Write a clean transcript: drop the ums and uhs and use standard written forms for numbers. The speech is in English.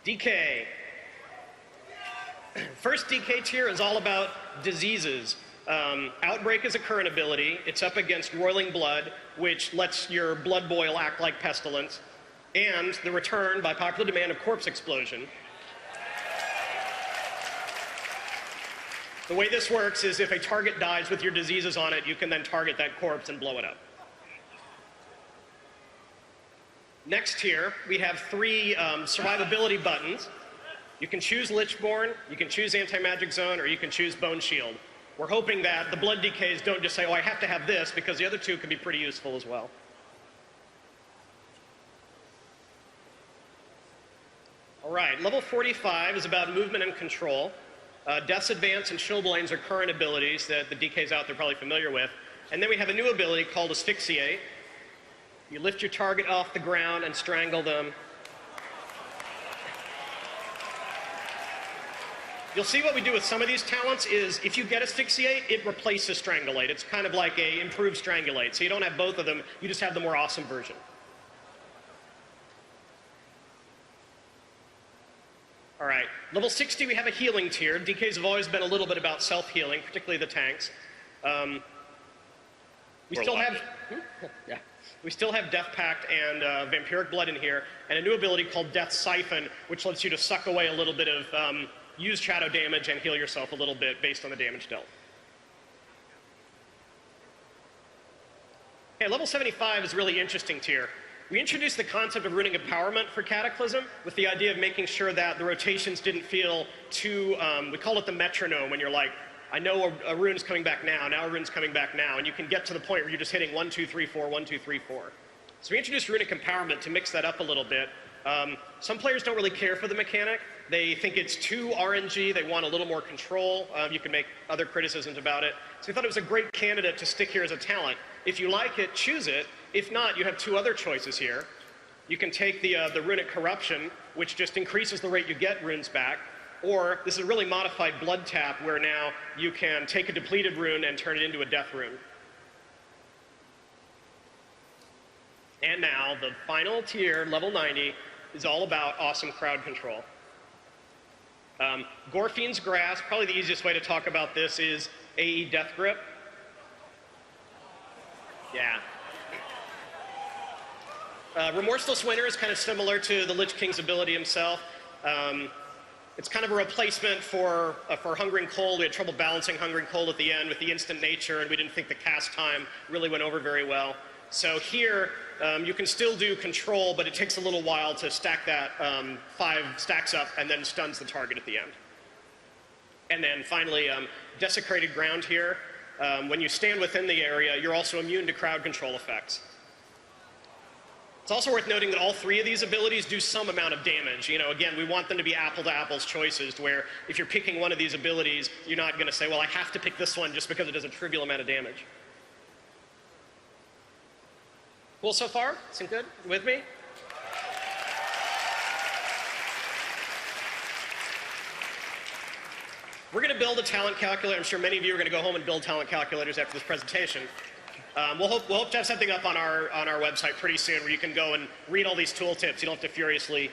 DK. First DK tier is all about diseases. Outbreak is a current ability. It's up against Roiling Blood, which lets your blood boil act like pestilence. And the return, by popular demand, of Corpse Explosion. The way this works is if a target dies with your diseases on it, you can then target that corpse and blow it up. Next here, we have 3 survivability buttons. You can choose Lichborn, you can choose Anti-Magic Zone, or you can choose Bone Shield. We're hoping that the blood DKs don't just say, oh, I have to have this, because the other 2 can be pretty useful as well. All right, level 45 is about movement and control. Death's Advance and Chilblains are current abilities that the DKs out there are probably familiar with. And then we have a new ability called Asphyxiate. You lift your target off the ground and strangle them. You'll see what we do with some of these talents is if you get Asphyxiate, it replaces Strangulate. It's kind of like a improved Strangulate. So you don't have both of them, you just have the more awesome version. All right, level 60, we have a healing tier. DKs have always been a little bit about self-healing, particularly the tanks. We still have Death Pact and Vampiric Blood in here, and a new ability called Death Siphon, which lets you to suck away a little bit of used shadow damage and heal yourself a little bit based on the damage dealt. Okay, level 75 is a really interesting tier. We introduced the concept of runic empowerment for Cataclysm with the idea of making sure that the rotations didn't feel too, we call it the metronome, when you're like, I know a rune's coming back now a rune's coming back now, and you can get to the point where you're just hitting 1, 2, 3, 4, 1, 2, 3, 4. So we introduced runic empowerment to mix that up a little bit. Some players don't really care for the mechanic. They think it's too RNG, they want a little more control. You can make other criticisms about it. So we thought it was a great candidate to stick here as a talent. If you like it, choose it. If not, you have 2 other choices here. You can take the Runic Corruption, which just increases the rate you get runes back, or this is a really modified Blood Tap, where now you can take a depleted rune and turn it into a death rune. And now, the final tier, level 90, is all about awesome crowd control. Gorfien's Grasp, probably the easiest way to talk about this is AE Death Grip. Yeah. Remorseless Winter is kind of similar to the Lich King's ability himself. It's kind of a replacement for Hungering Cold. We had trouble balancing Hungering Cold at the end with the instant nature, and we didn't think the cast time really went over very well. So here, you can still do control, but it takes a little while to stack that 5 stacks up and then stuns the target at the end. And then finally, Desecrated Ground here. When you stand within the area, you're also immune to crowd control effects. It's also worth noting that all 3 of these abilities do some amount of damage. You know, again, we want them to be apple-to-apples choices, where if you're picking one of these abilities, you're not going to say, well, I have to pick this one just because it does a trivial amount of damage. Cool so far? Seem good? You with me? We're going to build a talent calculator. I'm sure many of you are going to go home and build talent calculators after this presentation. We'll hope to have something up on our website pretty soon where you can go and read all these tooltips. You don't have to furiously